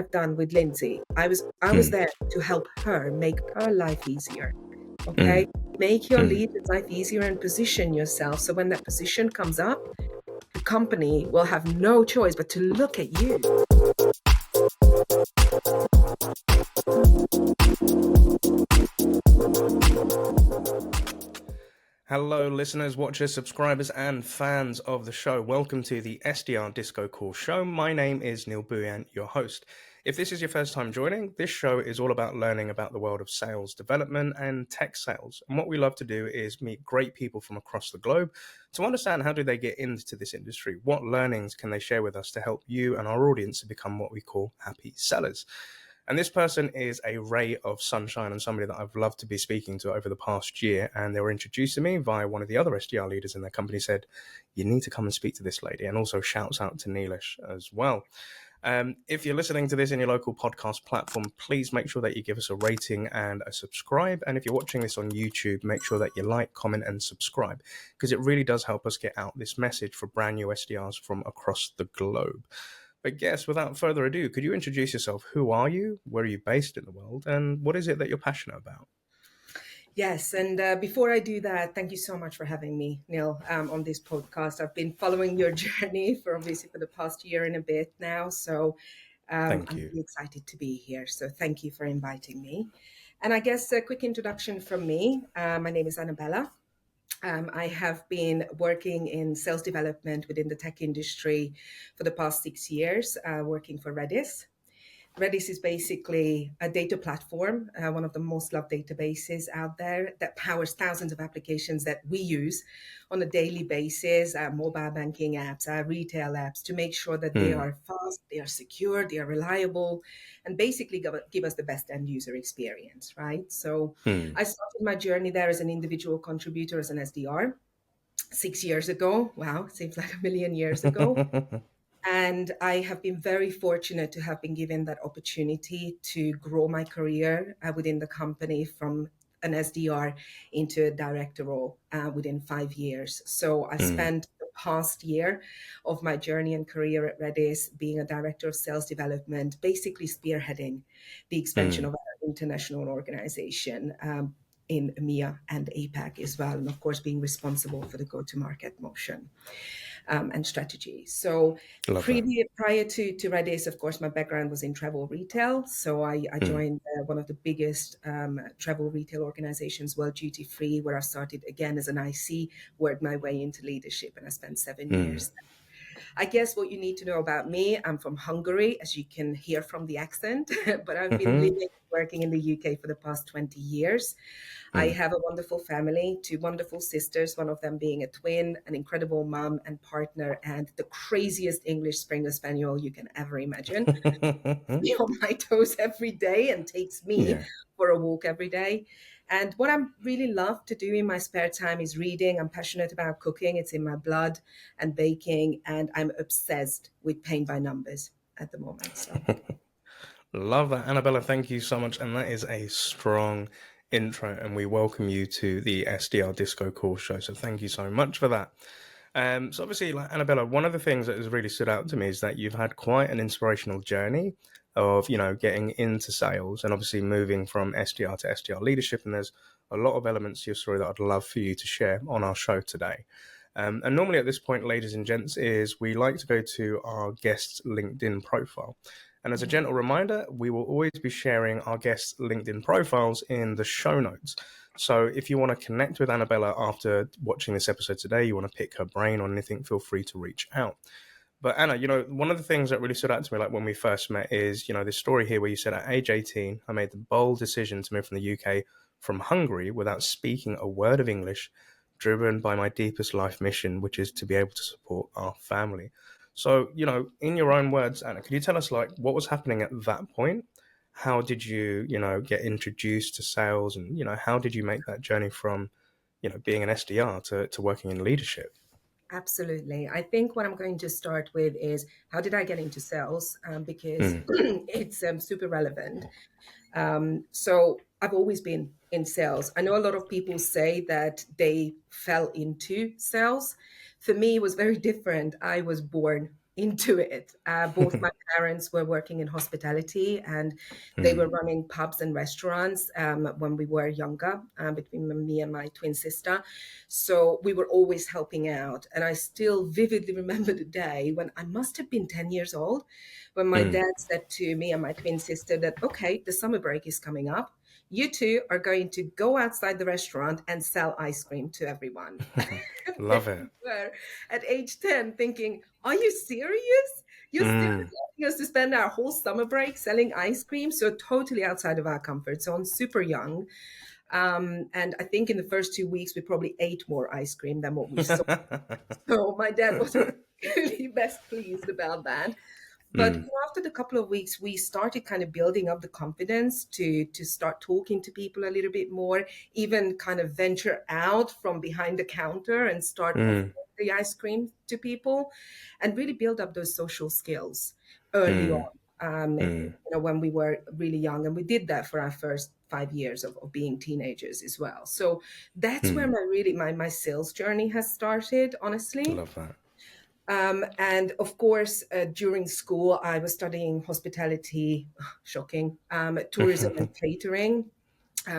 done with Lindsay. I was there to help her make her life easier. Okay, make your leader's life easier and position yourself so when that position comes up, the company will have no choice but to look at you. Hello, listeners, watchers, subscribers, and fans of the show. Welcome to the SDR Disco Call Show. My name is Neil Bhuiyan, your host. If this is your first time joining, this show is all about learning about the world of sales development and tech sales. And what we love to do is meet great people from across the globe to understand how do they get into this industry, what learnings can they share with us to help you and our audience to become what we call happy sellers. And this person is a ray of sunshine and somebody that I've loved to be speaking to over the past year. And they were introduced to me via one of the other SDR leaders in their company, said, you need to come and speak to this lady. And also shouts out to Neilish as well. If you're listening to this in your local podcast platform, please make sure that you give us a rating and a subscribe. And if you're watching this on YouTube, make sure that you like, comment, and subscribe, because it really does help us get out this message for brand new SDRs from across the globe. But guess, without further ado, could you introduce yourself? Who are you? Where are you based in the world? And what is it that you're passionate about? Yes, and before I do that, thank you so much for having me, Neil, on this podcast. I've been following your journey for the past year and a bit now, so I'm really excited to be here. So thank you for inviting me. And I guess a quick introduction from me. My name is Annabella. I have been working in sales development within the tech industry for the past 6 years, working for Redis. Redis is basically a data platform, one of the most loved databases out there that powers thousands of applications that we use on a daily basis, mobile banking apps, retail apps, to make sure that they are fast, they are secure, they are reliable, and basically give us the best end user experience, right? So I started my journey there as an individual contributor, as an SDR 6 years ago. Wow, seems like a million years ago. And I have been very fortunate to have been given that opportunity to grow my career within the company from an SDR into a director role within 5 years. So I spent the past year of my journey and career at Redis being a director of sales development, basically spearheading the expansion of our international organization in EMEA and APAC as well. And of course, being responsible for the go-to-market motion. And strategy. So prior to Redis, of course, my background was in travel retail. So I joined one of the biggest travel retail organizations, World Duty Free, where I started again as an IC, worked my way into leadership, and I spent 7 years. I guess what you need to know about me, I'm from Hungary, as you can hear from the accent, but I've been living and working in the UK for the past 20 years. I have a wonderful family, 2 wonderful sisters, one of them being a twin, an incredible mom and partner, and the craziest English Springer Spaniel you can ever imagine. Me on my toes every day and takes me for a walk every day. And what I really love to do in my spare time is reading. I'm passionate about cooking. It's in my blood, and baking, and I'm obsessed with paint by numbers at the moment. So. Love that, Annabella. Thank you so much. And that is a strong intro, and we welcome you to the SDR Disco Call Show. So thank you so much for that. So obviously, like Annabella, one of the things that has really stood out to me is that you've had quite an inspirational journey of, getting into sales and obviously moving from SDR to SDR leadership. And there's a lot of elements to your story that I'd love for you to share on our show today. And normally at this point, ladies and gents, is we like to go to our guest's LinkedIn profile. And as a gentle reminder, we will always be sharing our guests' LinkedIn profiles in the show notes. So if you want to connect with Annabella after watching this episode today, you want to pick her brain on anything, feel free to reach out. But Anna, one of the things that really stood out to me, like when we first met, is, this story here where you said at age 18, I made the bold decision to move from the UK from Hungary without speaking a word of English, driven by my deepest life mission, which is to be able to support our family. So, in your own words, Anna, could you tell us what was happening at that point? How did you, get introduced to sales, and, how did you make that journey from, being an SDR to working in leadership? Absolutely. I think what I'm going to start with is how did I get into sales? Because it's super relevant. So I've always been in sales. I know a lot of people say that they fell into sales. For me, it was very different. I was born into it. Both my parents were working in hospitality, and they were running pubs and restaurants when we were younger, between me and my twin sister. So we were always helping out. And I still vividly remember the day when I must have been 10 years old, when my dad said to me and my twin sister that, okay, the summer break is coming up. You two are going to go outside the restaurant and sell ice cream to everyone. And there Love it. we were at age 10 thinking, are you serious? You're serious asking us to spend our whole summer break selling ice cream? So totally outside of our comfort zone, super young. And I think in the first 2 weeks, we probably ate more ice cream than what we sold. So my dad wasn't really best pleased about that. But after the couple of weeks, we started kind of building up the confidence to start talking to people a little bit more, even kind of venture out from behind the counter and start offering the ice cream to people, and really build up those social skills early on. When we were really young, and we did that for our first 5 years of being teenagers as well. So that's where my sales journey has started, honestly. Love that. And of course, during school, I was studying hospitality, shocking, tourism and catering.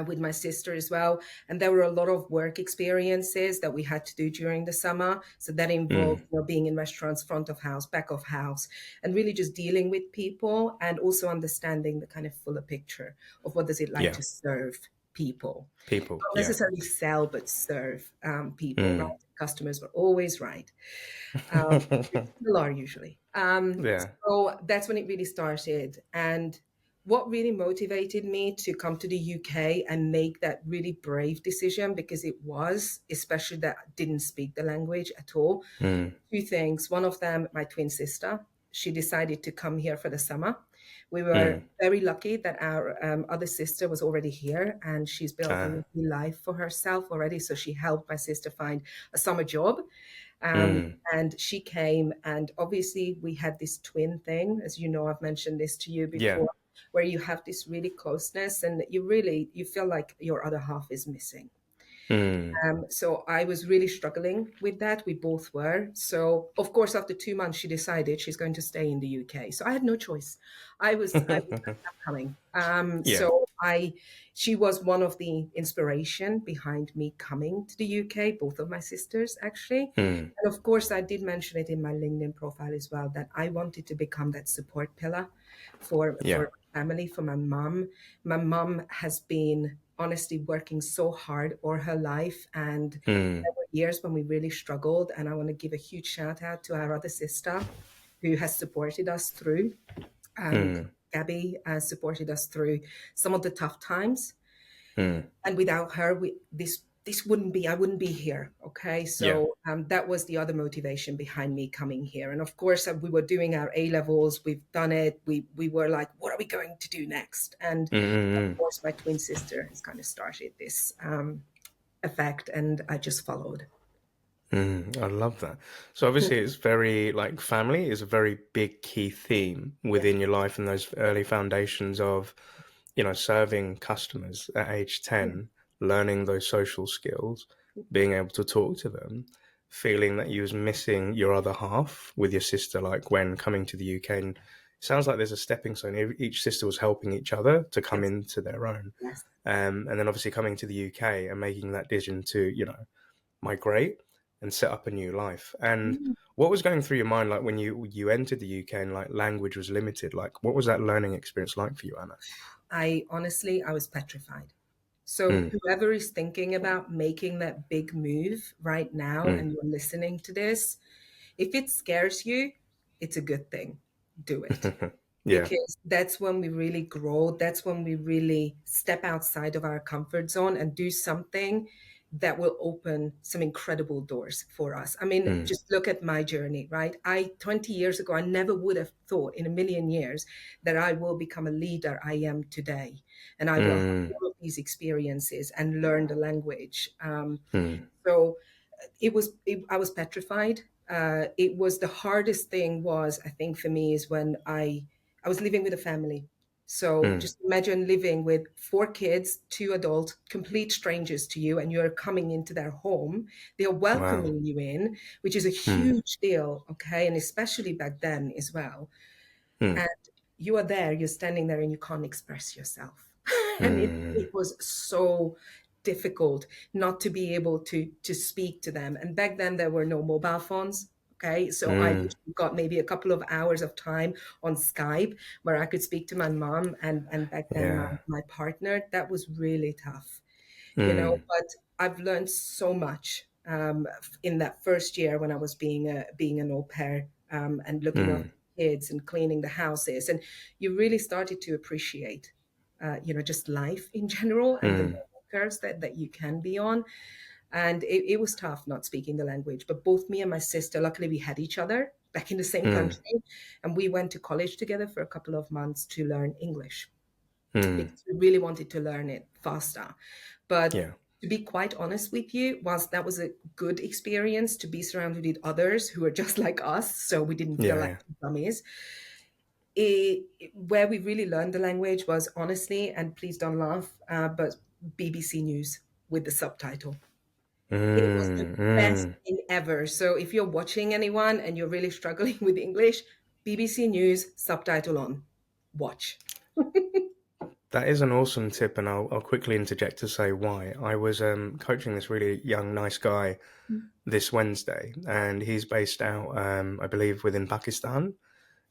With my sister as well. And there were a lot of work experiences that we had to do during the summer. So that involved being in restaurants, front of house, back of house, and really just dealing with people, and also understanding the kind of fuller picture of what does it like Yeah. to serve people. People. Not Yeah. necessarily sell, but serve people, right? Customers were always right. Still are usually. Yeah. So that's when it really started. And what really motivated me to come to the UK and make that really brave decision, because it was, especially that I didn't speak the language at all. Two things. One of them, my twin sister, she decided to come here for the summer. We were very lucky that our other sister was already here, and she's built a lovely life for herself already. So she helped my sister find a summer job. And she came, and obviously we had this twin thing, as you know, I've mentioned this to you Yeah. before, where you have this really closeness, and you feel like your other half is missing. So I was really struggling with that. We both were. So of course, after 2 months, she decided she's going to stay in the UK. So I had no choice. I was not coming. Yeah. She was one of the inspiration behind me coming to the UK. Both of my sisters, actually. And of course, I did mention it in my LinkedIn profile as well, that I wanted to become that support pillar for Yeah. family, for my mom. My mom has been honestly working so hard all her life, and there were years when we really struggled. And I want to give a huge shout out to our other sister who has supported us through. Gabby supported us through some of the tough times, and without her, this wouldn't be, I wouldn't be here. Okay, Yeah. so that was the other motivation behind me coming here. And of course, we were doing our A levels. We've done it. We were like, what are we going to do next? And of course, my twin sister has kind of started this effect, and I just followed. I love that. So obviously it's very like family is a very big key theme Yeah. within your life, and those early foundations of, serving customers at age 10, learning those social skills, being able to talk to them, feeling that you was missing your other half with your sister, like when coming to the UK. And it sounds like there's a stepping stone. Each sister was helping each other to come Yes. into their own. Yes. And then obviously coming to the UK and making that decision to, migrate and set up a new life. And what was going through your mind, like when you entered the UK and like language was limited? Like, what was that learning experience like for you, Anna? I was petrified. So whoever is thinking about making that big move right now and you're listening to this, if it scares you, it's a good thing. Do it. Yeah. Because that's when we really grow. That's when we really step outside of our comfort zone and do something that will open some incredible doors for us. I mean, just look at my journey, right? 20 years ago, I never would have thought in a million years that I will become a leader I am today. And I will have all of these experiences and learn the language. So I was petrified. It was the hardest thing was, I think for me, is when I was living with a family. So just imagine living with 4 kids, 2 adults, complete strangers to you, and you're coming into their home. They're Wow. welcoming you in, which is a Mm. huge deal, okay? And especially back then as well. Mm. And you are there, you're standing there, and you can't express yourself. And it Mm. was so difficult not to be able to speak to them. And back then there were no mobile phones. Okay, so I Mm. just got maybe a couple of hours of time on Skype where I could speak to my mom and back then Yeah. my partner. That was really tough, Mm. but I've learned so much in that first year when I was being an au pair, and looking after Mm. kids and cleaning the houses, and you really started to appreciate, just life in general and the Mm. learning curves that you can be on. And it was tough not speaking the language, but both me and my sister, luckily, we had each other back in the same Mm. country, and we went to college together for a couple of months to learn English Mm. because we really wanted to learn it faster. But Yeah. to be quite honest with you, whilst that was a good experience to be surrounded with others who are just like us, so we didn't feel Yeah. like Yeah. dummies, where we really learned the language was honestly, and please don't laugh, but BBC News with the subtitle. It was the Mm. best Mm. thing ever. So if you're watching anyone and you're really struggling with English, BBC News subtitle on. Watch. That is an awesome tip, and I'll quickly interject to say why. I was coaching this really young, nice guy this Wednesday, and he's based out, I believe, within Pakistan,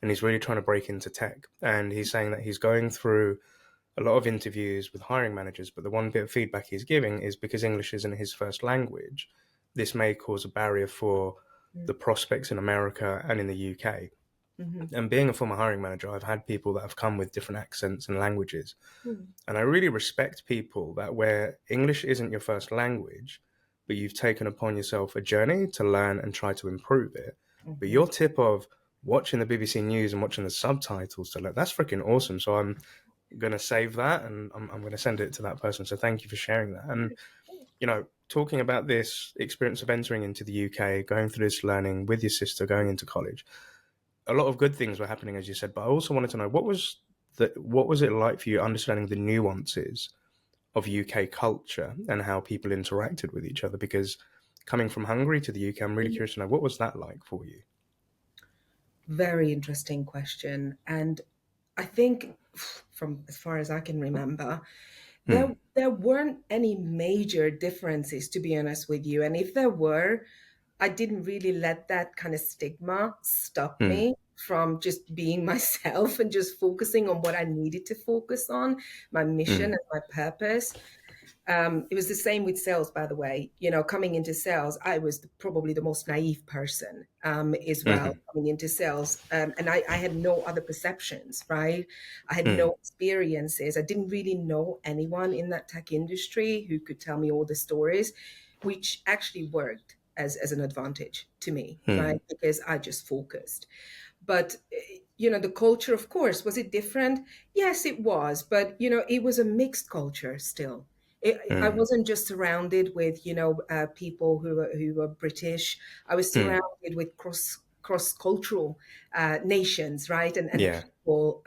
and he's really trying to break into tech. And he's saying that he's going through a lot of interviews with hiring managers, but the one bit of feedback he's giving is because English isn't his first language, this may cause a barrier for the prospects in America and in the UK. Mm-hmm. And being a former hiring manager, I've had people that have come with different accents and languages. Mm-hmm. And I really respect people that where English isn't your first language, but you've taken upon yourself a journey to learn and try to improve it. But Mm-hmm. your tip of watching the BBC News and watching the subtitles to learn, that's freaking awesome. So I'm going to save that, and I'm going to send it to that person. So thank you for sharing that. And, talking about this experience of entering into the UK, going through this learning with your sister, going into college, a lot of good things were happening, as you said, but I also wanted to know what was it like for you understanding the nuances of UK culture and how people interacted with each other? Because coming from Hungary to the UK, I'm really curious to know, what was that like for you? Very interesting question. And I think from as far as I can remember, Hmm. there weren't any major differences, to be honest with you. And if there were, I didn't really let that kind of stigma stop Hmm. me from just being myself and just focusing on what I needed to focus on, my mission Hmm. and my purpose. It was the same with sales, by the way. Coming into sales, I was probably the most naive person as well Hmm. coming into sales. And I had no other perceptions, right? I had Hmm. no experiences. I didn't really know anyone in that tech industry who could tell me all the stories, which actually worked as an advantage to me, Hmm. right? Because I just focused. But the culture, of course, was it different? Yes, it was. But it was a mixed culture still. I Hmm. wasn't just surrounded with people who were British. I was Hmm. surrounded with cross cultural nations, right? And Yeah. people,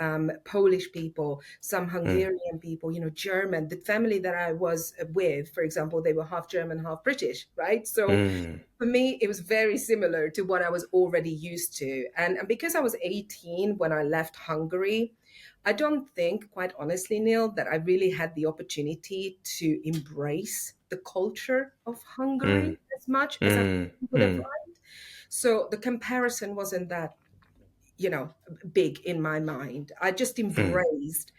Polish people, some Hmm. Hungarian people, German. The family that I was with, for example, they were half German, half British, right? So Hmm. for me, it was very similar to what I was already used to. And because I was 18 when I left Hungary, I don't think, quite honestly, Neil, that I really had the opportunity to embrace the culture of Hmm. Hungary as much as I Hmm. would have Hmm. liked. So the comparison wasn't that, you know, big in my mind. I just Hmm. embraced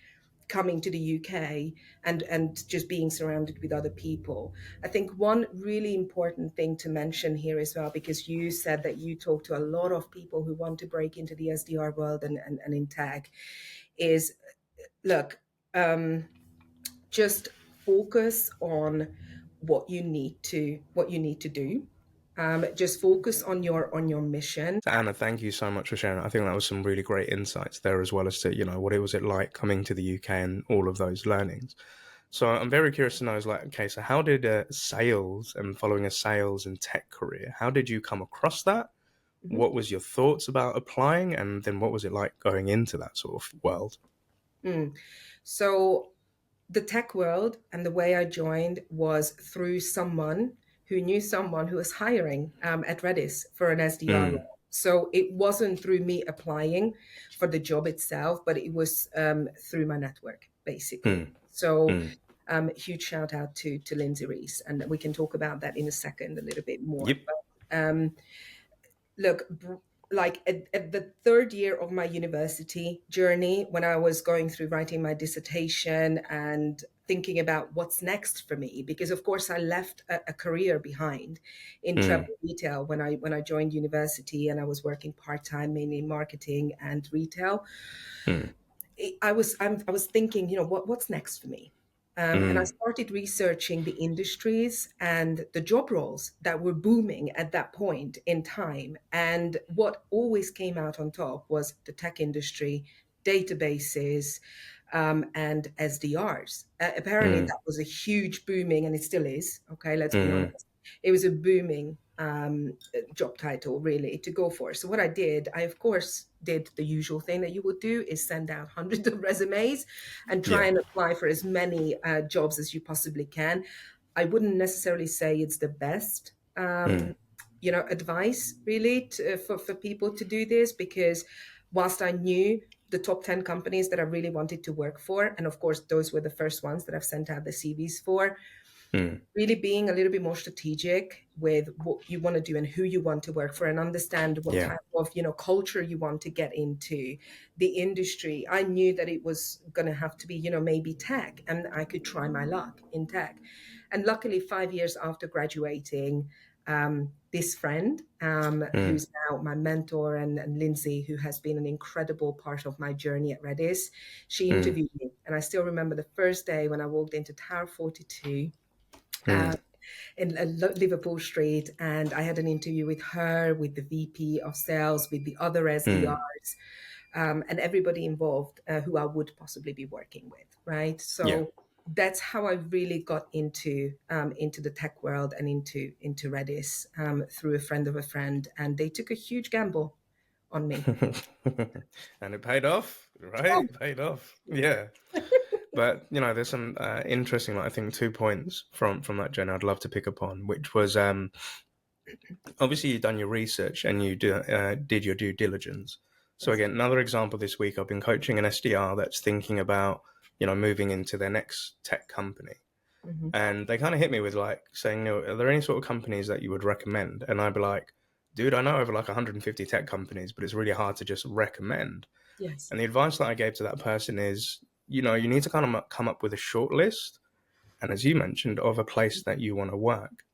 coming to the UK and just being surrounded with other people. I think one really important thing to mention here as well, because you said that you talk to a lot of people who want to break into the SDR world and in tech, is look, um, just focus on what you need to do. Just focus on your mission. So Anna, thank you so much for sharing. I think that was some really great insights there, as well as to, what it was like coming to the UK and all of those learnings. So I'm very curious to know, is like, okay, so how did sales and following a sales and tech career, how did you come across that? Mhm. What was your thoughts about applying? And then what was it like going into that sort of world? So the tech world and the way I joined was through someone who knew someone who was hiring at Redis for an SDR Mm, role. So it wasn't through me applying for the job itself, but it was through my network, basically. mm, So mm. huge shout out to Lindsay Reese, and we can talk about that in a second a little bit more. Yep. But look, like at the third year of my university journey, when I was going through writing my dissertation and thinking about what's next for me, because of course I left a career behind in travel Mm, retail when I joined university, and I was working part-time mainly in marketing and retail. mm, I was thinking, what's next for me? And I mm, started researching the industries and the job roles that were booming at that point in time. And what always came out on top was the tech industry, databases, and SDRs. Apparently, mm, that was a huge booming, and it still is. Okay, let's be mm. honest. It was a booming job title, really, to go for. So what I did, I of course did the usual thing that you would do, is send out hundreds of resumes and try Yeah. and apply for as many jobs as you possibly can. I wouldn't necessarily say it's the best Mm, advice really for people to do this, because whilst I knew the top 10 companies that I really wanted to work for, and of course those were the first ones that I've sent out the CVs for, mm, really being a little bit more strategic with what you want to do and who you want to work for, and understand what yeah. type of culture you want to get into, the industry. I knew that it was going to have to be maybe tech, and I could try my luck in tech. And luckily 5 years after graduating, this friend, Mm, who's now my mentor, and Lindsay, who has been an incredible part of my journey at Redis, she mm, interviewed me. And I still remember the first day when I walked into Tower 42 mm, in Liverpool Street, and I had an interview with her, with the VP of sales, with the other mm. SDRs, and everybody involved who I would possibly be working with, right? Yeah. So that's how I really got into the tech world and into Redis, through a friend of a friend, and they took a huge gamble on me. And it paid off, right? It paid off. Yeah. But there's some interesting, I think, 2 points from that journey I'd love to pick up on, which was obviously you've done your research and you did your due diligence. So Yes. again, another example this week, I've been coaching an SDR that's thinking about moving into their next tech company, Hmm. and they kind of hit me with like saying, are there any sort of companies that you would recommend? And I'd be like, dude, I know over like 150 tech companies, but it's really hard to just recommend. Yes. And the advice that I gave to that person is, you need to kind of come up with a short list. And as you mentioned, of a place that you want to work.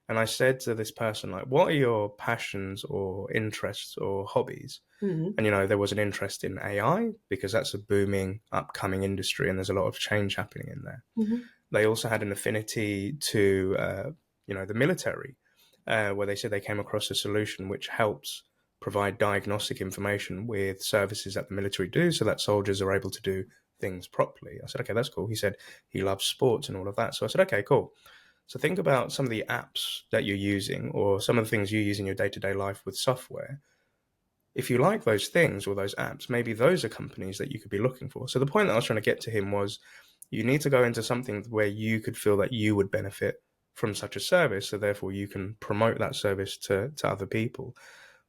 And I said to this person, like, what are your passions or interests or hobbies? Hmm. And, there was an interest in AI because that's a booming, upcoming industry and there's a lot of change happening in there. Hmm. They also had an affinity to, the military, where they said they came across a solution which helps provide diagnostic information with services that the military do so that soldiers are able to do things properly. I said, okay, that's cool. He said he loves sports and all of that. So I said, okay, cool. So think about some of the apps that you're using or some of the things you use in your day-to-day life with software. If you like those things or those apps, maybe those are companies that you could be looking for. So the point that I was trying to get to him was you need to go into something where you could feel that you would benefit from such a service. So therefore you can promote that service to other people.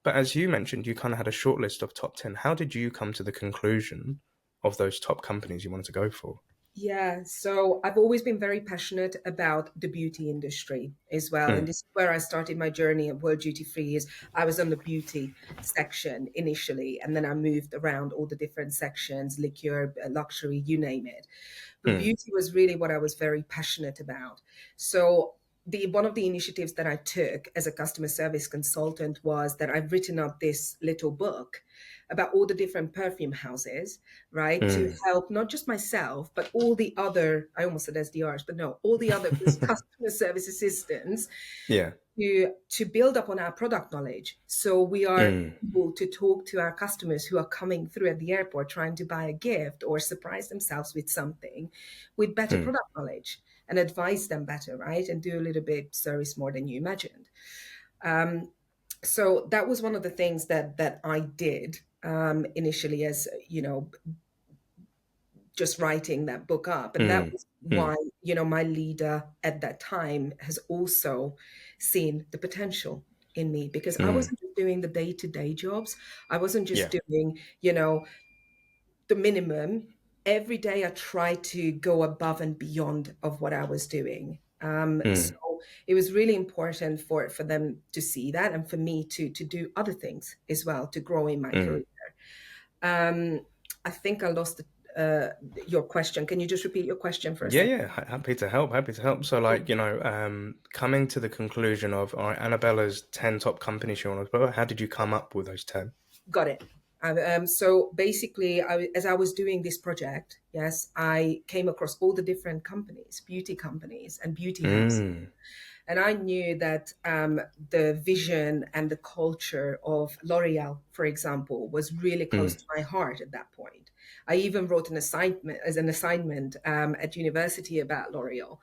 But as you mentioned, you kind of had a short list of top 10. How did you come to the conclusion of those top companies you wanted to go for? Yeah, so I've always been very passionate about the beauty industry as well. And Mm, this is where I started my journey at World Duty Free. Is I was on the beauty section initially, and then I moved around all the different sections, liquor, luxury, you name it. But mm, beauty was really what I was very passionate about. So one of the initiatives that I took as a customer service consultant was that I've written up this little book about all the different perfume houses, right? To mm. help not just myself, but all the other, I almost said SDRs, but no, all the other customer service assistants Yeah. to build up on our product knowledge. So we are Mm, able to talk to our customers who are coming through at the airport trying to buy a gift or surprise themselves with something with better mm, product knowledge and advise them better, right? And do a little bit service more than you imagined. Um, so that was one of the things that I did initially, as just writing that book up. And that was why, my leader at that time has also seen the potential in me, because I wasn't just doing the day-to-day jobs. I wasn't just doing, the minimum. Every day I tried to go above and beyond of what I was doing. So it was really important for them to see that, and for me to do other things as well to grow in my career. I think I lost your question. Can you just repeat your question for a second? Yeah, happy to help, happy to help. So like, coming to the conclusion of, all right, Annabella's 10 top companies she wants to build, how did you come up with those 10? Got it. So basically, as I was doing this project, yes, I came across all the different companies, beauty companies and beauty houses. And I knew that the vision and the culture of L'Oreal, for example, was really close to my heart at that point. I even wrote an assignment at university about L'Oreal.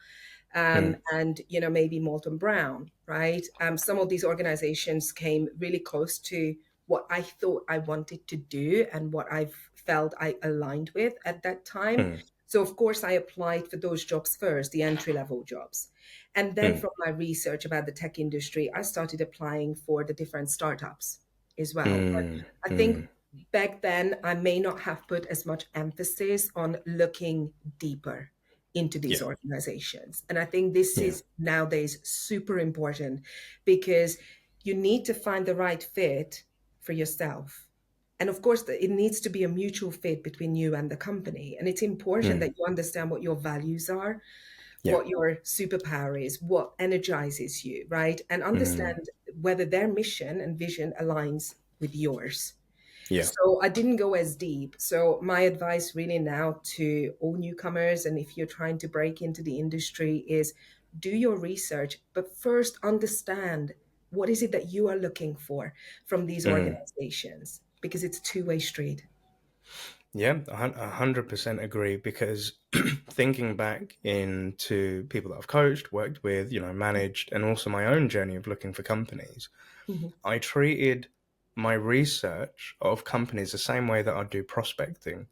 And maybe Molton Brown, right? Some of these organizations came really close to what I thought I wanted to do and what I felt I aligned with at that time. So of course I applied for those jobs first, the entry-level jobs. And then from my research about the tech industry, I started applying for the different startups as well. But I think back then I may not have put as much emphasis on looking deeper into these organizations. And I think this is nowadays super important, because you need to find the right fit for yourself. And of course, it needs to be a mutual fit between you and the company. And it's important that you understand what your values are, what your superpower is, what energizes you, right? And understand whether their mission and vision aligns with yours. So I didn't go as deep. So my advice really now to all newcomers, and if you're trying to break into the industry, is do your research, but first understand what is it that you are looking for from these organizations, because it's a two-way street. Yeah, 100% agree, because thinking back into people that I've coached, worked with, managed, and also my own journey of looking for companies, I treated my research of companies the same way that I do prospecting.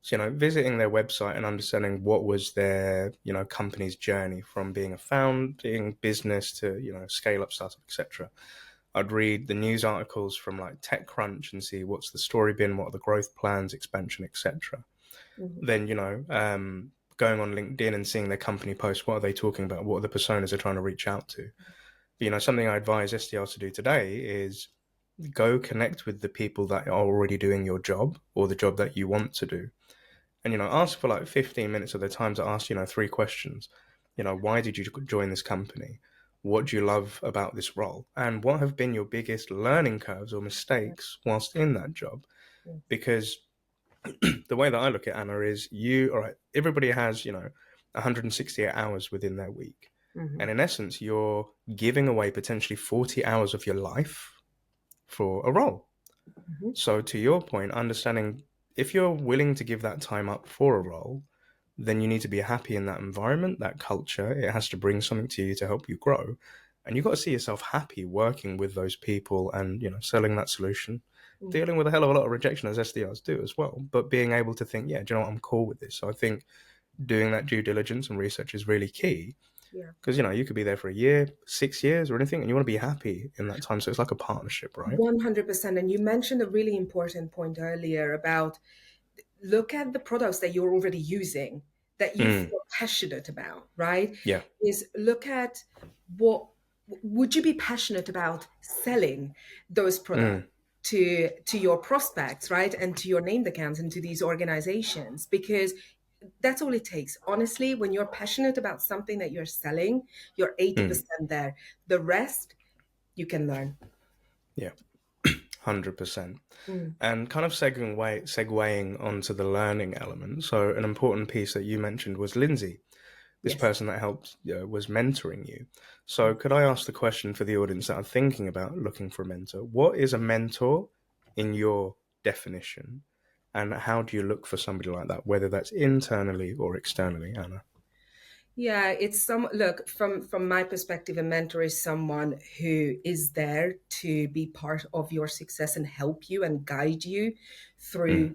So, visiting their website and understanding what was their, company's journey from being a founding business to, scale up, startup, etc. I'd read the news articles from like TechCrunch and see what's the story been, what are the growth plans, expansion, etc. Then, going on LinkedIn and seeing their company posts, what are they talking about? What are the personas they're trying to reach out to? But, something I advise SDRs to do today is go connect with the people that are already doing your job or the job that you want to do. And, ask for like 15 minutes of their time to ask, 3 questions. Why did you join this company? What do you love about this role? And what have been your biggest learning curves or mistakes whilst in that job? Because the way that I look at Anna is all right, everybody has, 168 hours within their week. And in essence, you're giving away potentially 40 hours of your life for a role. So to your point, understanding if you're willing to give that time up for a role, then you need to be happy in that environment, that culture. It has to bring something to you to help you grow. And you've got to see yourself happy working with those people and, selling that solution, dealing with a hell of a lot of rejection as SDRs do as well, but being able to think, yeah, do you know what, I'm cool with this. So I think doing that due diligence and research is really key. Because, you could be there for a year, 6 years or anything, and you want to be happy in that time. So it's like a partnership, right? 100%. And you mentioned a really important point earlier about look at the products that you're already using that you feel passionate about, right? Yeah. Is look at what would you be passionate about selling those products to your prospects, right? And to your named accounts and to these organizations, because that's all it takes. Honestly, when you're passionate about something that you're selling, you're 80% there. The rest you can learn. Yeah. 100%. And kind of segueing onto the learning element. So an important piece that you mentioned was Lindsay, this person that helped, was mentoring you. So could I ask the question for the audience that are thinking about looking for a mentor? What is a mentor in your definition? And how do you look for somebody like that, whether that's internally or externally, Anna? Yeah, it's look, from my perspective, a mentor is someone who is there to be part of your success and help you and guide you through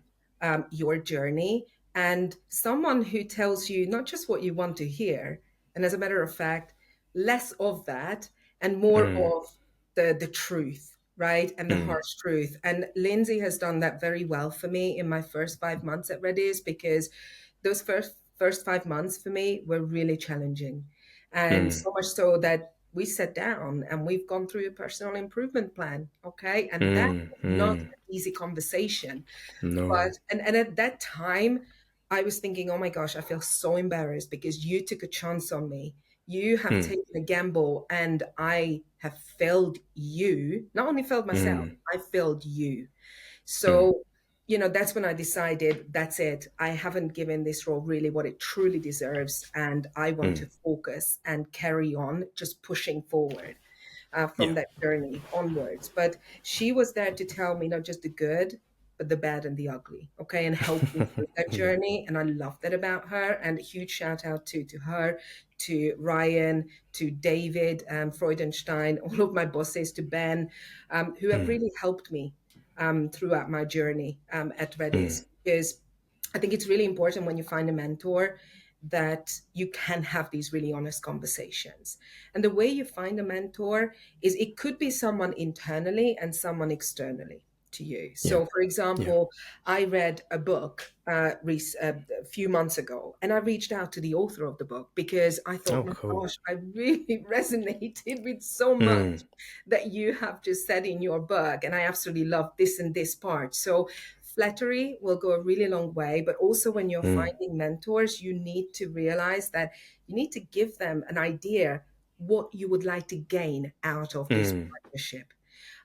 your journey. and someone who tells you not just what you want to hear, and as a matter of fact, less of that and more of the truth, right? And the harsh truth. And Lindsay has done that very well for me in my first 5 months at Redis, because those first 5 months for me were really challenging. And so much so that we sat down and we've gone through a personal improvement plan. Okay. And that's not an easy conversation. No. But and at that time, I was thinking, oh my gosh, I feel so embarrassed because you took a chance on me. You have taken a gamble, and I have failed you. Not only failed myself, I failed you. So, that's when I decided that's it. I haven't given this role really what it truly deserves, and I want to focus and carry on just pushing forward from Yeah. that journey onwards. But she was there to tell me not just the good, but the bad and the ugly, okay, and help me through that Yeah. journey. And I love that about her. And a huge shout out to her, to Ryan, to David, Freudenstein, all of my bosses, to Ben, who have really helped me throughout my journey at Redis. Because I think it's really important when you find a mentor that you can have these really honest conversations. And the way you find a mentor is it could be someone internally and someone externally to you. Yeah. So, for Yeah. example, I read a book a few months ago, and I reached out to the author of the book because I thought, Oh, my cool. gosh, I really resonated with so much that you have just said in your book. And I absolutely love this and this part. So, flattery will go a really long way, but also when you're finding mentors, you need to realize that you need to give them an idea what you would like to gain out of this partnership.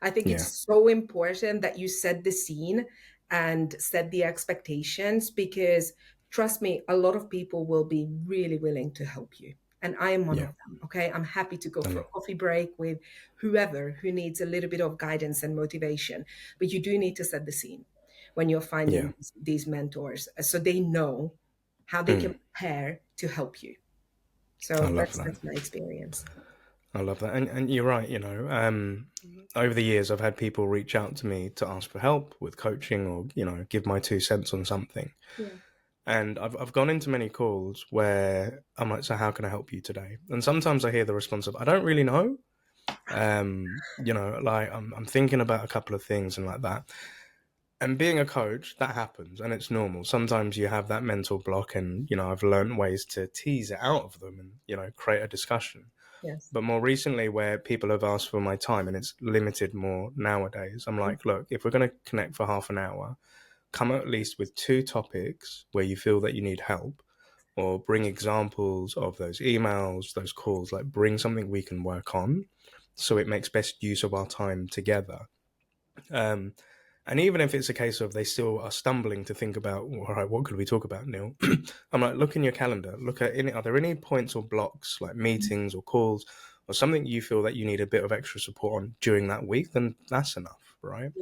I think Yeah. it's so important that you set the scene and set the expectations, because trust me, a lot of people will be really willing to help you. And I am one Yeah. of them. Okay. I'm happy to go I for know. a coffee break with whoever who needs a little bit of guidance and motivation. But you do need to set the scene when you're Yeah. finding these mentors, so they know how they can prepare to help you. I So love that's that. that's my experience. I love that. And you're right, over the years I've had people reach out to me to ask for help with coaching or, give my 2 cents on something. Yeah. And I've gone into many calls where I'm like, so how can I help you today? And sometimes I hear the response of, I don't really know. Like I'm thinking about a couple of things and like that. And being a coach, that happens and it's normal. Sometimes you have that mental block and, I've learned ways to tease it out of them and, create a discussion. Yes. But more recently, where people have asked for my time and it's limited more nowadays, I'm like, look, if we're going to connect for half an hour, come at least with 2 topics where you feel that you need help, or bring examples of those emails, those calls, like bring something we can work on so it makes best use of our time together. Um, and even if it's a case of they still are stumbling to think about, all right, what could we talk about, Neil? I'm like, look in your calendar. Look at are there any points or blocks, like meetings or calls, or something you feel that you need a bit of extra support on during that week? Then that's enough, right?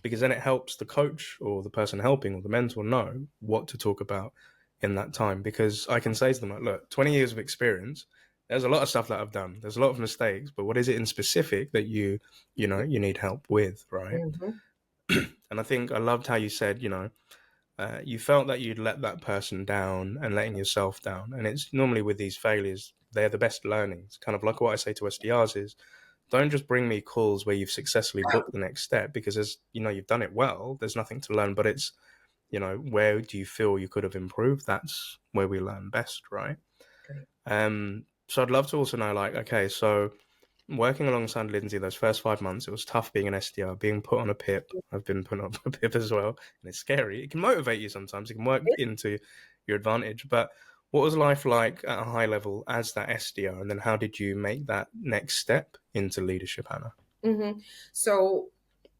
Because then it helps the coach or the person helping or the mentor know what to talk about in that time. Because I can say to them, like, look, 20 years of experience. There's a lot of stuff that I've done. There's a lot of mistakes, but what is it in specific that you need help with, right? Mm-hmm. And I think I loved how you said, you felt that you'd let that person down and letting yourself down. And it's normally with these failures, they're the best learnings. Kind of like what I say to SDRs is, don't just bring me calls where you've successfully booked the next step, because as you've done it well, there's nothing to learn, but it's, where do you feel you could have improved? That's where we learn best, right? Great. So I'd love to also know, like, okay, so working alongside Lindsay those first 5 months, it was tough being an SDR, being put on a PIP. I've been put on a PIP as well, and it's scary. It can motivate you sometimes. It can work into your advantage. But what was life like at a high level as that SDR, and then how did you make that next step into leadership, Hannah? Mm-hmm. So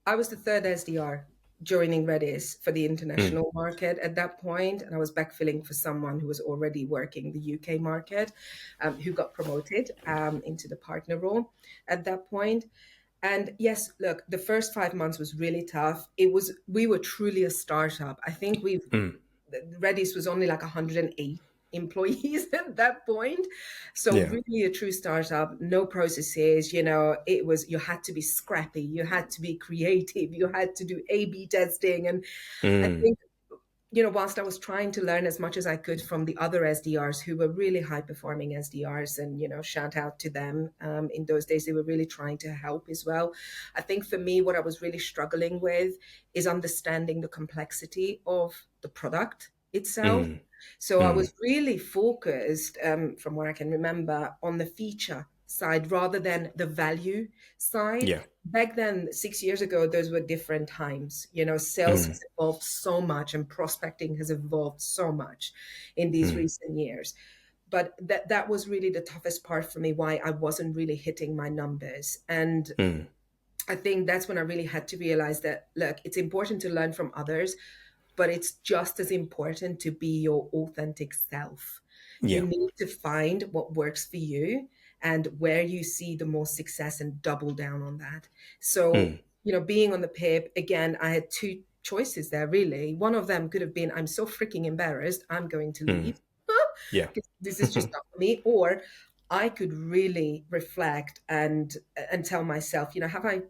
I was the third SDR joining Redis for the international market at that point, and I was backfilling for someone who was already working the UK market, who got promoted into the partner role at that point. And yes, look, the first 5 months was really tough. We were truly a startup. I think Redis was only like 108 employees at that point. So Yeah. really a true startup, no processes, you had to be scrappy, you had to be creative, you had to do A/B testing. And I think whilst I was trying to learn as much as I could from the other SDRs who were really high performing SDRs, and, shout out to them. In those days, they were really trying to help as well. I think for me, what I was really struggling with is understanding the complexity of the product itself. Mm. So I Mm. was really focused, from what I can remember, on the feature side rather than the value side. Yeah. Back then, 6 years ago, those were different times. Sales Mm. has evolved so much and prospecting has evolved so much in these Mm. recent years. But that was really the toughest part for me, why I wasn't really hitting my numbers. And Mm. I think that's when I really had to realize that, look, it's important to learn from others, but it's just as important to be your authentic self. You Yeah. need to find what works for you and where you see the most success and double down on that. So, Mm. being on the PIP, again, I had two choices there, really. One of them could have been, I'm so freaking embarrassed, I'm going to Mm. leave. Yeah. This is just not for me. Or I could really reflect and tell myself, have I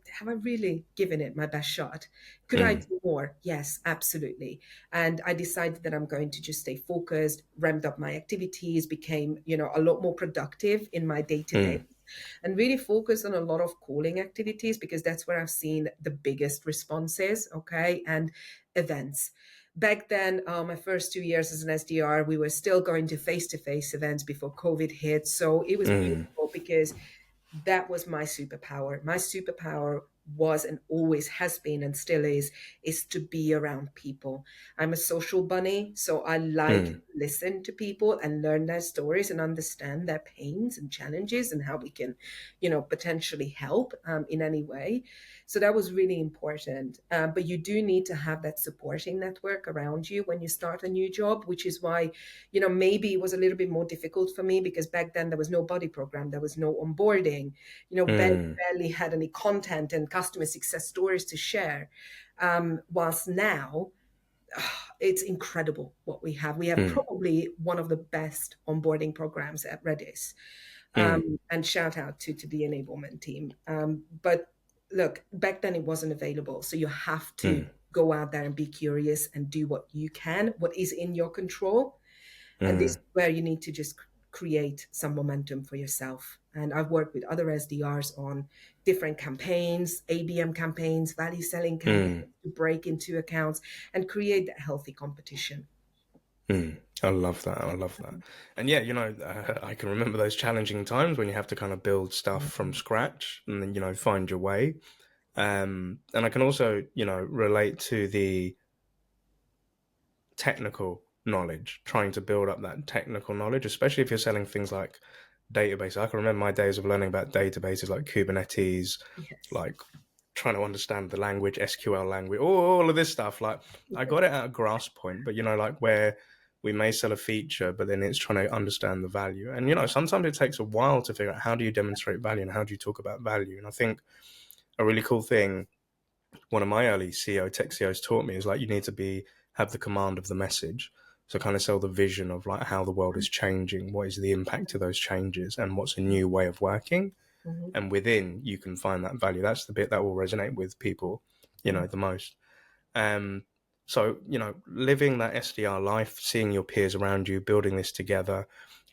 really given it my best shot? Could I Mm. do more? Yes, absolutely. And I decided that I'm going to just stay focused, ramped up my activities, became, a lot more productive in my day to day, Mm. and really focus on a lot of calling activities because that's where I've seen the biggest responses. Okay. And events. Back then, my first 2 years as an SDR, we were still going to face events before COVID hit. So it was Mm. beautiful because that was my superpower. My superpower was and always has been and still is to be around people. I'm a social bunny, so I like to Mm. listen to people and learn their stories and understand their pains and challenges and how we can, potentially help in any way. So that was really important. But you do need to have that supporting network around you when you start a new job, which is why, maybe it was a little bit more difficult for me because back then there was no body program, there was no onboarding, Mm. barely had any content and customer success stories to share. Whilst now, it's incredible what we have. We have Mm. probably one of the best onboarding programs at Redis. Mm. And shout out to the enablement team. But look, back then it wasn't available. So you have to Mm. go out there and be curious and do what you can, what is in your control. And this Mm. is where you need to just create some momentum for yourself. And I've worked with other SDRs on different campaigns, ABM campaigns, value selling Mm. campaigns to break into accounts and create that healthy competition. Mm. I love that. I love that. And yeah, I can remember those challenging times when you have to kind of build stuff from scratch and then, find your way. And I can also, relate to the technical knowledge, trying to build up that technical knowledge, especially if you're selling things like databases. I can remember my days of learning about databases like Kubernetes, Yes. like trying to understand the language, SQL language, all of this stuff. Like I got it at a grasp point, but like where we may sell a feature, but then it's trying to understand the value. And sometimes it takes a while to figure out how do you demonstrate value and how do you talk about value. And I think a really cool thing one of my early tech CEOs taught me is like you need to have the command of the message. So kind of sell the vision of like how the world is changing, what is the impact of those changes, and what's a new way of working. Mhm. And within you can find that value. That's the bit that will resonate with people, the most. Um, so living that SDR life, seeing your peers around you, building this together.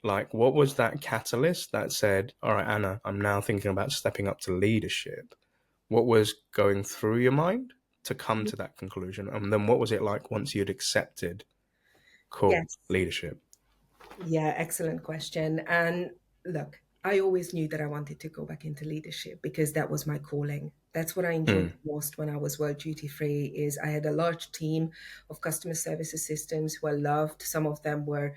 Like, what was that catalyst that said, "All right, Anna, I'm now thinking about stepping up to leadership"? What was going through your mind to come to that conclusion? And then what was it like once you'd accepted, cool, Yes. leadership? Yeah, excellent question. And look, I always knew that I wanted to go back into leadership because that was my calling. That's what I enjoyed Mm. the most when I was world duty free is I had a large team of customer service assistants who I loved. Some of them were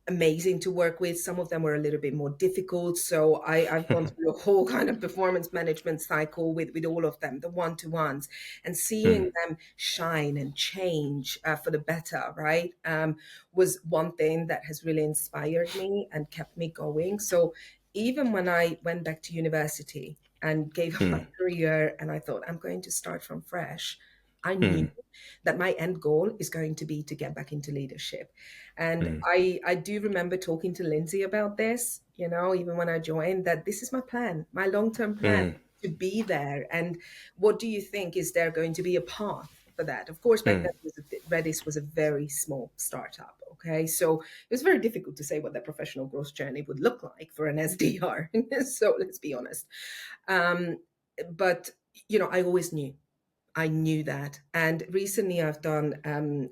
amazing to work with. Some of them were a little bit more difficult. So I've gone through a whole kind of performance management cycle with all of them, the one-to-ones, and seeing Mm. them shine and change for the better, right? Was one thing that has really inspired me and kept me going. So even when I went back to university and gave up my Mm. career and I thought I'm going to start from fresh, I knew Mm. that my end goal is going to be to get back into leadership. And Mm. I do remember talking to Lindsay about this, even when I joined, that this is my plan, my long-term plan Mm. to be there. And what do you think? Is there going to be a path? for that. Of course, back then Redis was a very small startup. Okay, so it was very difficult to say what that professional growth journey would look like for an SDR. So let's be honest. But I always knew. I knew that. And recently I've done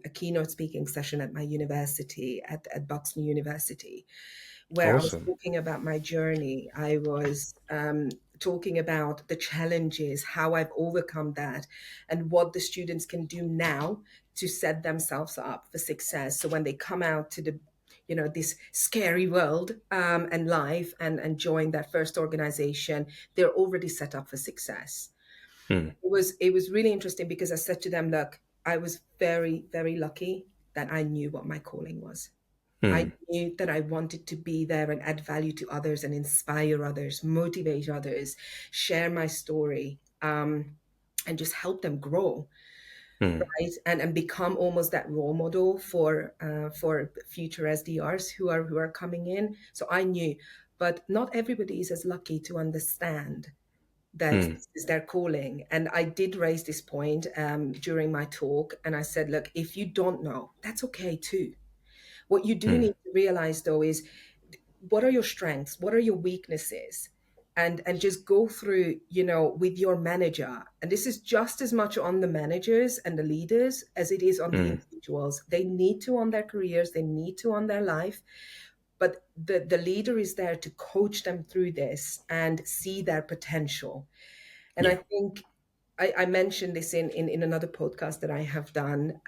a keynote speaking session at my university, at Bucks University, where I was Awesome. talking about my journey. I was talking about the challenges, how I've overcome that, and what the students can do now to set themselves up for success. So when they come out to the this scary world and life and join that first organization, they're already set up for success. It was really interesting because I said to them, look, I was very, very lucky that I knew what my calling was. I knew that I wanted to be there and add value to others and inspire others, motivate others, share my story, and just help them grow, right? And become almost that role model for future SDRs who are coming in. So I knew, but not everybody is as lucky to understand that this is their calling. And I did raise this point during my talk, and I said, look, if you don't know, that's okay too. What you do need to realize though is, what are your strengths? What are your weaknesses? And just go through, with your manager. And this is just as much on the managers and the leaders as it is on the individuals. They need to on their careers, they need to on their life. But the leader is there to coach them through this and see their potential. And I think I mentioned this in another podcast that I have done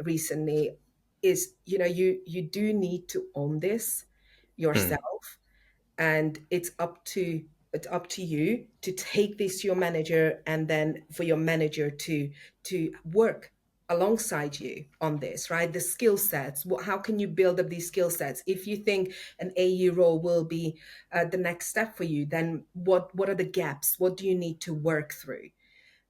recently, is you do need to own this yourself, and it's up to you to take this to your manager, and then for your manager to work alongside you on this, right? The skill sets, how can you build up these skill sets? If you think an AE role will be the next step for you, then what are the gaps? What do you need to work through,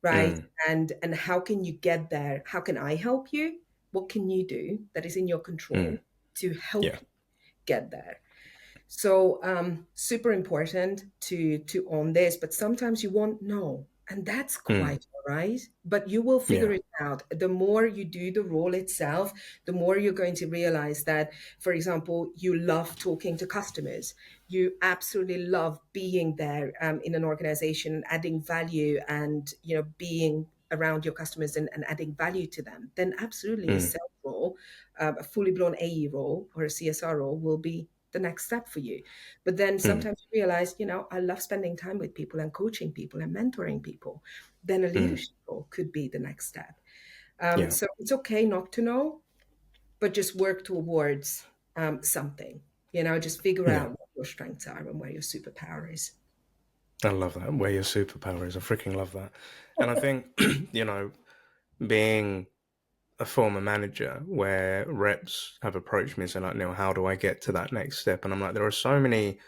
right? And how can you get there? How can I help you? What can you do that is in your control to help you get there? So super important to own this, but sometimes you won't know, and that's quite all right. But you will figure it out. The more you do the role itself, the more you're going to realize that, for example, you love talking to customers. You absolutely love being there in an organization, adding value, and being around your customers and adding value to them. Then absolutely a sales role, a fully blown AE role or a CSR role will be the next step for you. But then sometimes you realize, I love spending time with people and coaching people and mentoring people. Then a leadership role could be the next step. So it's okay not to know, but just work towards something. Just figure out what your strengths are and where your superpower is. I love that. Where your superpower is. I freaking love that. And I think, being a former manager where reps have approached me and said, like, Neil, how do I get to that next step? And I'm like, there are so many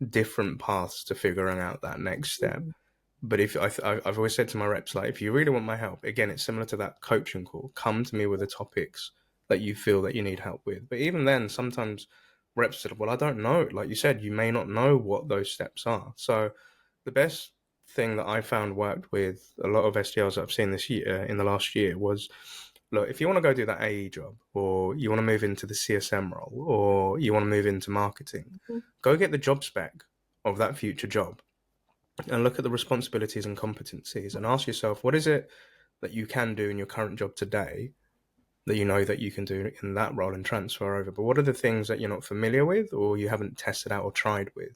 different paths to figuring out that next step. But if I've always said to my reps, like, if you really want my help, again, it's similar to that coaching call. Come to me with the topics that you feel that you need help with. But even then, sometimes reps said, well, I don't know. Like you said, you may not know what those steps are. So the best thing that I found worked with a lot of SDRs that I've seen this year, in the last year, was, look, if you want to go do that AE job, or you want to move into the CSM role, or you want to move into marketing, go get the job spec of that future job and look at the responsibilities and competencies and ask yourself, what is it that you can do in your current job today that you know that you can do in that role and transfer over? But what are the things that you're not familiar with or you haven't tested out or tried with?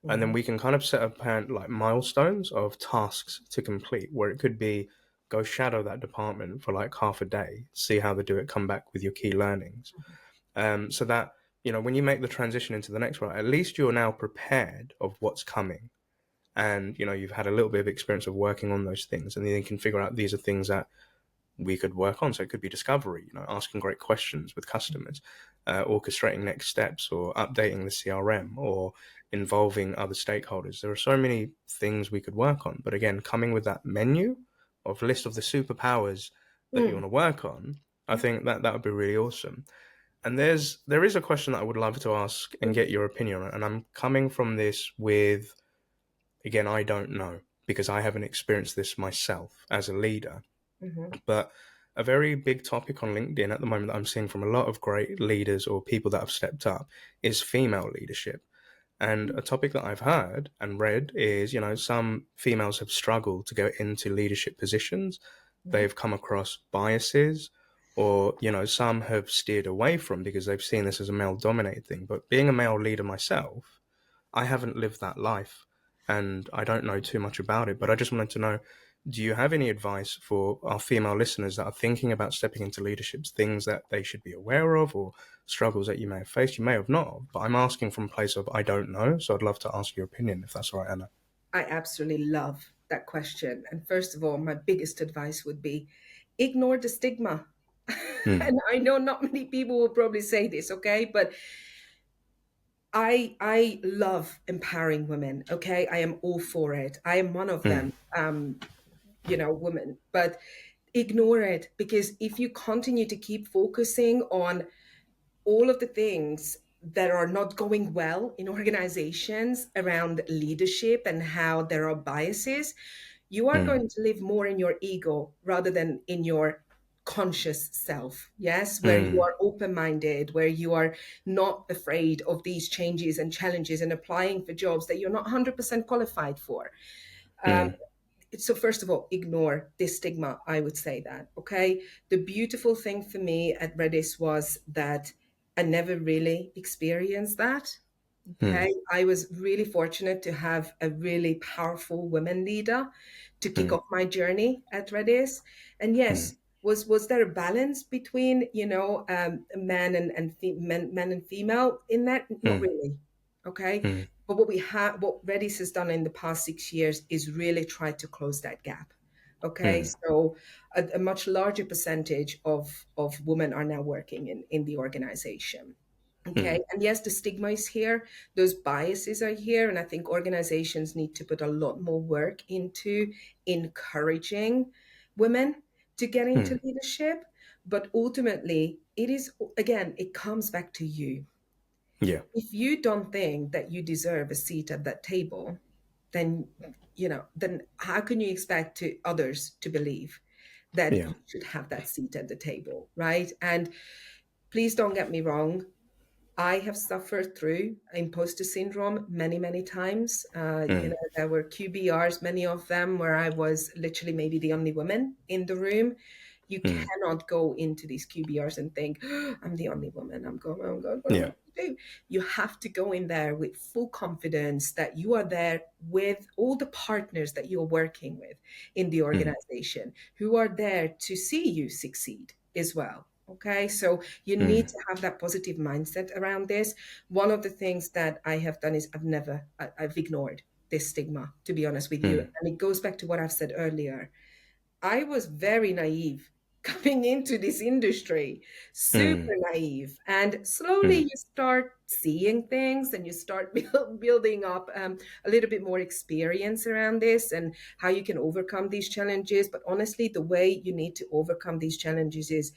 And then we can kind of set up like milestones of tasks to complete, where it could be go shadow that department for like half a day, see how they do it, come back with your key learnings. So that, when you make the transition into the next role, at least you're now prepared of what's coming. And, you've had a little bit of experience of working on those things, and then you can figure out these are things that we could work on. So it could be discovery, asking great questions with customers, orchestrating next steps, or updating the CRM, or involving other stakeholders. There are so many things we could work on. But again, coming with that menu of list of the superpowers that you want to work on, I think that would be really awesome. And there is a question that I would love to ask and get your opinion on. And I'm coming from this with, again, I don't know, because I haven't experienced this myself as a leader. But a very big topic on LinkedIn at the moment that I'm seeing from a lot of great leaders or people that have stepped up is female leadership. And a topic that I've heard and read is, some females have struggled to go into leadership positions. Mhm. They've come across biases, or, some have steered away from because they've seen this as a male dominated thing. But being a male leader myself, I haven't lived that life and I don't know too much about it. But I just wanted to know, do you have any advice for our female listeners that are thinking about stepping into leadership, things that they should be aware of or struggles that you may have faced? You may have not, but I'm asking from a place of I don't know. So I'd love to ask your opinion if that's all right, Anna. I absolutely love that question. And first of all, my biggest advice would be ignore the stigma. Mm, And I know not many people will probably say this, okay? But I love empowering women, okay? I am all for it. I am one of mm, them, women. But ignore it, because if you continue to keep focusing on all of the things that are not going well in organizations around leadership and how there are biases, you are mm, going to live more in your ego rather than in your conscious self. Yes, where you mm, are open minded, where you are not afraid of these changes and challenges and applying for jobs that you're not 100% qualified for. Um, mm, so first of all, ignore this stigma. I would say that. Okay. The beautiful thing for me at Redis was that I never really experienced that. mm, Okay. I was really fortunate to have a really powerful women leader to kick mm, off my journey at Redis. And yes, mm, was there a balance between, men men and female in that? Not mm, really. Okay. mm, But what Redis has done in the past 6 years is really try to close that gap. Okay. mm, So a much larger percentage of women are now working in the organization. mm, Okay. And yes, the stigma is here. Those biases are here. And I think organizations need to put a lot more work into encouraging women to get into mm. leadership. But ultimately, it is, again, it comes back to you. Yeah, If you don't think that you deserve a seat at that table, then, then how can you expect others to believe that yeah. you should have that seat at the table, right? And please don't get me wrong. I have suffered through imposter syndrome many, many times. Mm, There were QBRs, many of them, where I was literally maybe the only woman in the room. You mm, cannot go into these QBRs and think, "Oh, I'm the only woman. I'm going, oh God, what am I yeah. going to do?" You have to go in there with full confidence that you are there with all the partners that you're working with in the Mm, organization who are there to see you succeed as well. Okay, so you need mm, to have that positive mindset around this. One of the things that I have done is I've ignored this stigma, to be honest with you. mm, And it goes back to what I've said earlier. I was very naive coming into this industry, mm, super naive. And slowly mm, you start seeing things and you start building up a little bit more experience around this and how you can overcome these challenges. But honestly, the way you need to overcome these challenges is,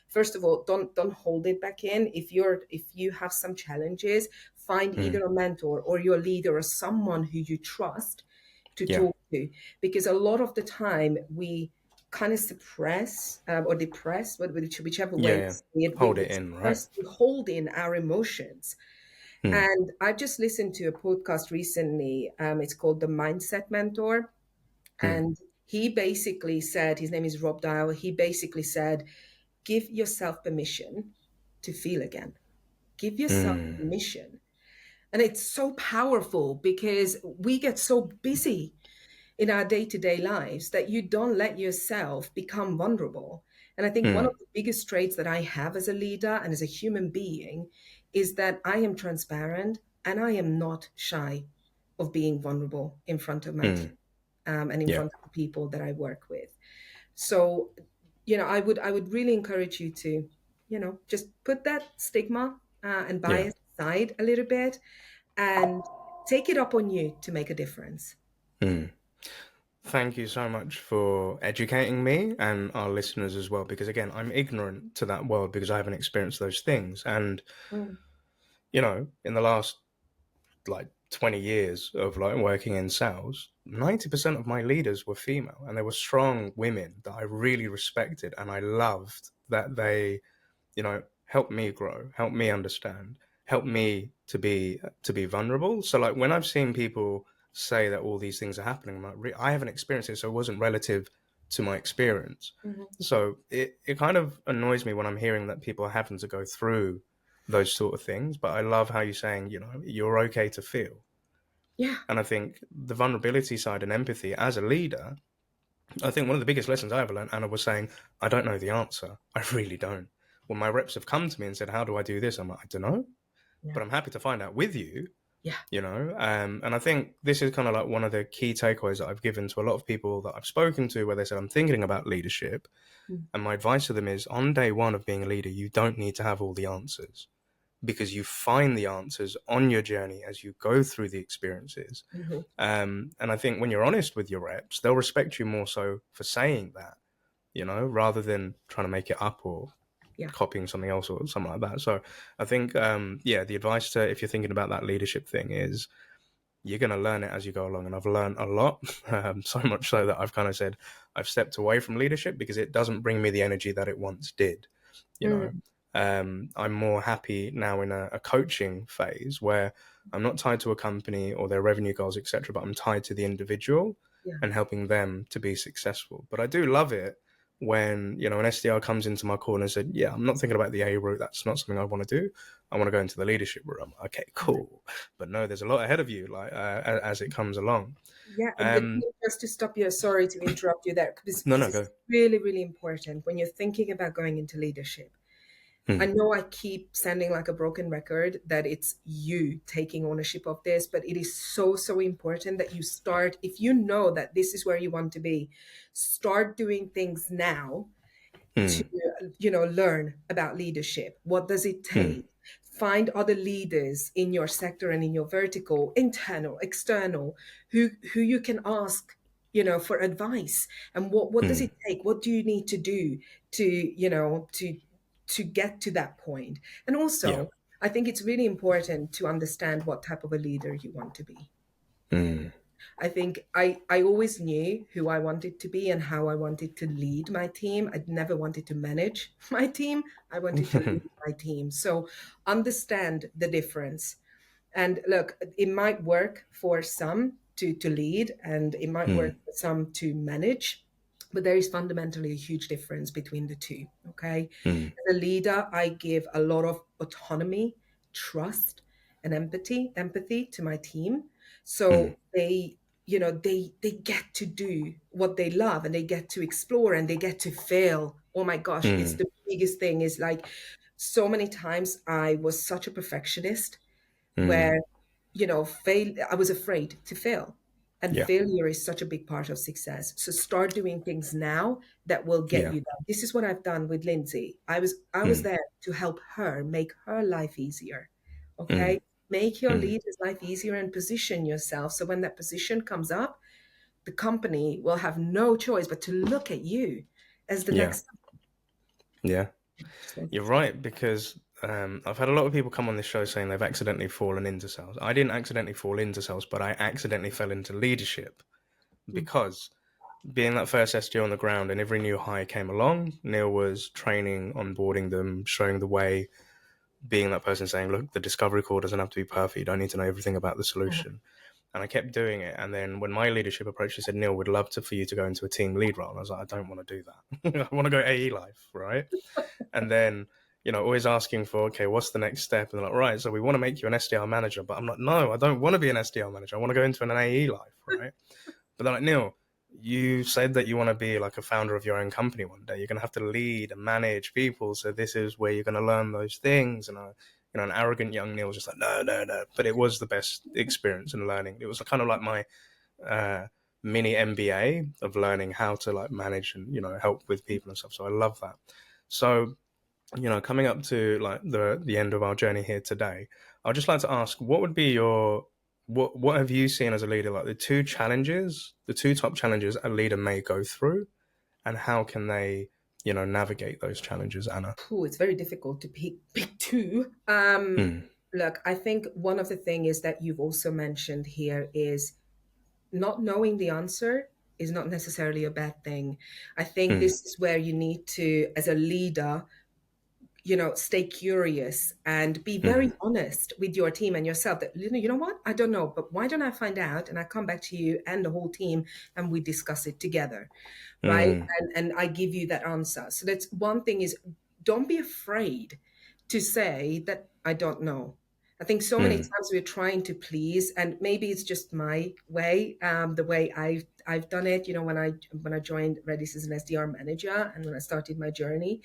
first of all, don't hold it back in. If you have some challenges, find mm. either a mentor or your leader or someone who you trust to Yeah, talk to, because a lot of the time we kind of suppress or depress, whichever way yeah, you yeah. say it, Hold we it in, right? suppress, we hold in our emotions. Mm, And I've just listened to a podcast recently. It's called The Mindset Mentor. mm, And he basically said, his name is Rob Dial. He basically said, give yourself permission to feel again. Give yourself mm, permission. And it's so powerful because we get so busy in our day-to-day lives that you don't let yourself become vulnerable. And I think one mm, of the biggest traits that I have as a leader and as a human being is that I am transparent and I am not shy of being vulnerable in front of my team, mm. and in Yeah, front of the people that I work with. So, I would really encourage you to, just put that stigma and yeah. bias aside a little bit and take it up on you to make a difference. Mm. Thank you so much for educating me and our listeners as well, because again, I'm ignorant to that world because I haven't experienced those things. And, Mm. in the last like 20 years of like working in sales, 90% of my leaders were female, and they were strong women that I really respected, and I loved that they, helped me grow, helped me understand, helped me to be vulnerable. So like when I've seen people say that all these things are happening, I'm like, I haven't experienced it, so it wasn't relative to my experience. Mm-hmm. So it kind of annoys me when I'm hearing that people are having to go through those sort of things. But I love how you're saying, you're okay to feel. Yeah. And I think the vulnerability side and empathy as a leader, I think one of the biggest lessons I ever learned, Anna, was saying, I don't know the answer. I really don't. When my reps have come to me and said, how do I do this? I'm like, I don't know, Yeah. but I'm happy to find out with you, Yeah. And I think this is kind of like one of the key takeaways that I've given to a lot of people that I've spoken to, where they said, I'm thinking about leadership. Mm. And my advice to them is, on day one of being a leader, you don't need to have all the answers, because you find the answers on your journey as you go through the experiences. Mm-hmm. And I think when you're honest with your reps, they'll respect you more so for saying that, rather than trying to make it up or Yeah. copying something else or something like that. So I think, the advice to, if you're thinking about that leadership thing, is you're going to learn it as you go along. And I've learned a lot, so much so that I've kind of said I've stepped away from leadership because it doesn't bring me the energy that it once did. You know, Mm. I'm more happy now in a coaching phase where I'm not tied to a company or their revenue goals, etc., but I'm tied to the individual Yeah. and helping them to be successful. But I do love it when, an SDR comes into my call and said, yeah, I'm not thinking about the A route. That's not something I want to do. I want to go into the leadership route. I'm like, okay, cool. But no, there's a lot ahead of you, like as it comes along. Yeah, and just to stop you, sorry to interrupt you there, No, because no, it's go. really, really important when you're thinking about going into leadership. I Hmm. know I keep sounding like a broken record that it's you taking ownership of this, but it is so, so important that you start, if you know that this is where you want to be, start doing things now to Hmm. learn about leadership. What does it Hmm. take? Find other leaders in your sector and in your vertical, internal, external, who you can ask, for advice. And what does Hmm. it take? What do you need to do to to get to that point? And Yeah. also, I think it's really important to understand what type of a leader you want to be. Hmm. I think I always knew who I wanted to be and how I wanted to lead my team. I never wanted to manage my team. I wanted to lead my team. So understand the difference. And look, it might work for some to lead, and it might Hmm. work for some to manage, but there is fundamentally a huge difference between the two. Okay. Hmm. As a leader, I give a lot of autonomy, trust, and empathy to my team. Hmm. So they get to do what they love, and they get to explore, and they get to fail. Oh my gosh, it's Hmm. the biggest thing. Is like, so many times I was such a perfectionist Hmm. where, fail I was afraid to fail. And Yeah. failure is such a big part of success. So start doing things now that will get Yeah. you there. This is what I've done with Lindsay. I was Hmm. there to help her make her life easier. Hmm. Okay? Make your Hmm. leader's life easier and position yourself so when that position comes up, the company will have no choice but to look at you as the Yeah. next. Yeah. So, You're right, because I've had a lot of people come on this show saying they've accidentally fallen into sales. I didn't accidentally fall into sales, but I accidentally fell into leadership mm, because being that first SG on the ground and every new hire came along, Neil was training, onboarding them, showing the way, being that person saying, look, the discovery call doesn't have to be perfect. You don't need to know everything about the solution. And I kept doing it. And then when my leadership approached, he said, Neil, would love for you to go into a team lead role. And I was like, I don't want to do that. I want to go AE life, right? And then, always asking for, okay, what's the next step? And they're like, right, so we want to make you an SDR manager. But I'm like, no, I don't want to be an SDR manager. I want to go into an AE life, right? But they're like, Neil, you said that you want to be like a founder of your own company one day. You're going to have to lead and manage people. So this is where you're going to learn those things. And an arrogant young Neil was just like, no, no, no. But it was the best experience in learning. It was kind of like my mini MBA of learning how to like manage and, help with people and stuff. So I love that. So, coming up to like the end of our journey here today, I'd just like to ask, what would be what have you seen as a leader, like the two top challenges a leader may go through, and how can they, navigate those challenges, Anna? it's very difficult to pick two. Hmm. Look, I think one of the things is that you've also mentioned here is not knowing the answer is not necessarily a bad thing. I think Mm, this is where you need to, as a leader, stay curious and be very mm, honest with your team and yourself that, you know what, I don't know, but why don't I find out and I come back to you and the whole team and we discuss it together, right? mm, And I give you that answer. So that's one thing is, don't be afraid to say that I don't know. I think so many mm, times we're trying to please, and maybe it's just my way, the way I've done it. When I joined Redis as an SDR manager, and when I started my journey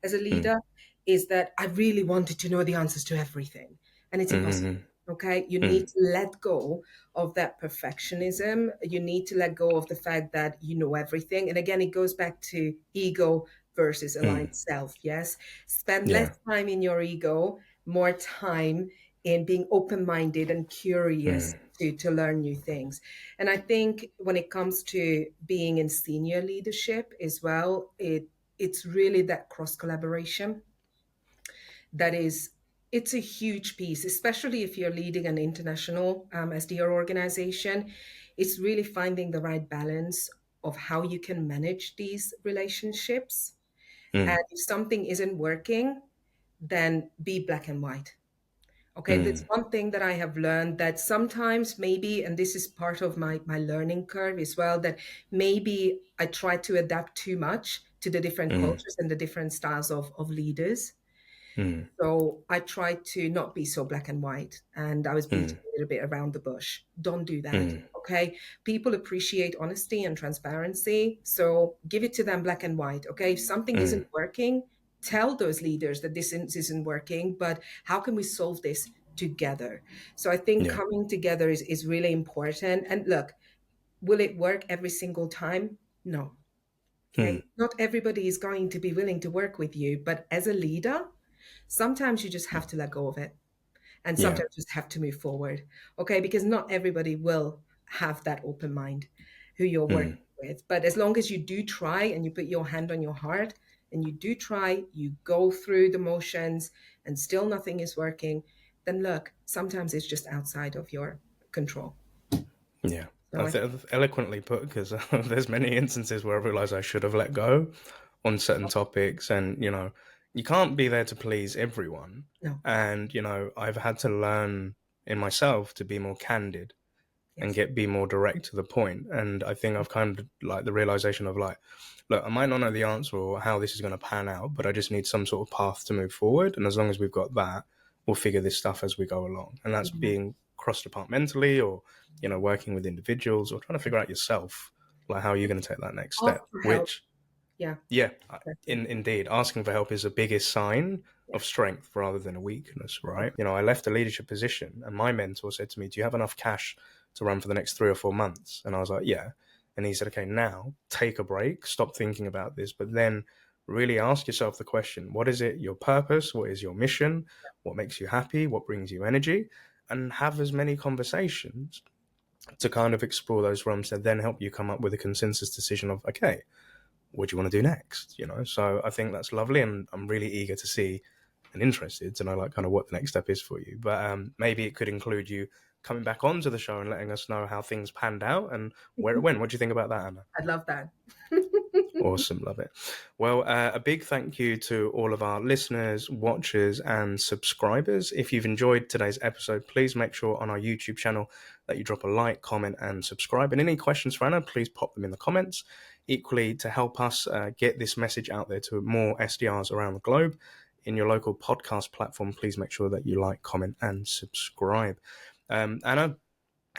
as a mm, leader, is that I really wanted to know the answers to everything, and it's impossible. mm, Okay, you need mm, to let go of that perfectionism. You need to let go of the fact that you know everything. And again, it goes back to ego versus mm. aligned self. Yes, spend less Yeah. time in your ego, more time in being open-minded and curious Mm, to learn new things. And I think when it comes to being in senior leadership as well, it's really that cross collaboration that is, it's a huge piece, especially if you're leading an international SDR organization. It's really finding the right balance of how you can manage these relationships. And mm, if something isn't working, then be black and white. Okay, that's mm, one thing that I have learned, that sometimes maybe, and this is part of my learning curve as well, that maybe I try to adapt too much to the different mm, cultures and the different styles of leaders. mm, So I try to not be so black and white. And I was beating mm, a little bit around the bush. Don't do that. mm, Okay. People appreciate honesty and transparency. So give it to them black and white. Okay. If something isn't mm, working, tell those leaders that this isn't working, but how can we solve this together? So I think yeah. coming together is really important. And look, will it work every single time? No. Okay. Mm, Not everybody is going to be willing to work with you, but as a leader, sometimes you just have to let go of it, and yeah. sometimes just have to move forward. Okay, because not everybody will have that open mind who you're Mm, working with, but as long as you do try and you put your hand on your heart and you do try, you go through the motions and still nothing is working, then look, sometimes it's just outside of your control. yeah. So I I think, think eloquently put, because there's many instances where I realize I should have let go on certain topics, and you can't be there to please everyone. no. And I've had to learn in myself to be more candid and Yes. be more direct to the point. And I think I've kind of like the realization of like, look, I might not know the answer or how this is going to pan out, but I just need some sort of path to move forward. And as long as we've got that, we'll figure this stuff as we go along. And that's Mhm. being cross-departmentally, or working with individuals, or trying to figure out yourself, like how you're going to take that next Ask step. for help. Which, Yeah, yeah, exactly. indeed, asking for help is the biggest sign Yeah. of strength rather than a weakness, right? I left a leadership position, and my mentor said to me, "Do you have enough cash to run for the next 3 or 4 months?" And I was like, "Yeah." And he said, "Okay, now take a break, stop thinking about this, but then really ask yourself the question: what is it? Your purpose? What is your mission? What makes you happy? What brings you energy?" And have as many conversations to kind of explore those realms that then help you come up with a consensus decision of, okay, what do you want to do next? So I think that's lovely, and I'm really eager to see and interested to know like kind of what the next step is for you. But maybe it could include you coming back onto the show and letting us know how things panned out and where it went. What do you think about that, Anna? I'd love that. Awesome, love it. Well, a big thank you to all of our listeners, watchers, and subscribers. If you've enjoyed today's episode, please make sure on our YouTube channel that you drop a like, comment, and subscribe. And any questions for Anna, please pop them in the comments. Equally, to help us get this message out there to more SDRs around the globe, in your local podcast platform, please make sure that you like, comment, and subscribe. Anna,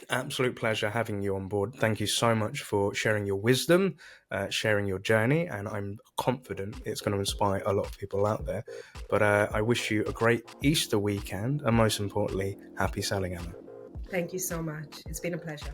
absolute pleasure having you on board. Thank you so much for sharing your wisdom, sharing your journey, and I'm confident it's going to inspire a lot of people out there. But I wish you a great Easter weekend, and most importantly, happy selling, Anna. Thank you so much. It's been a pleasure.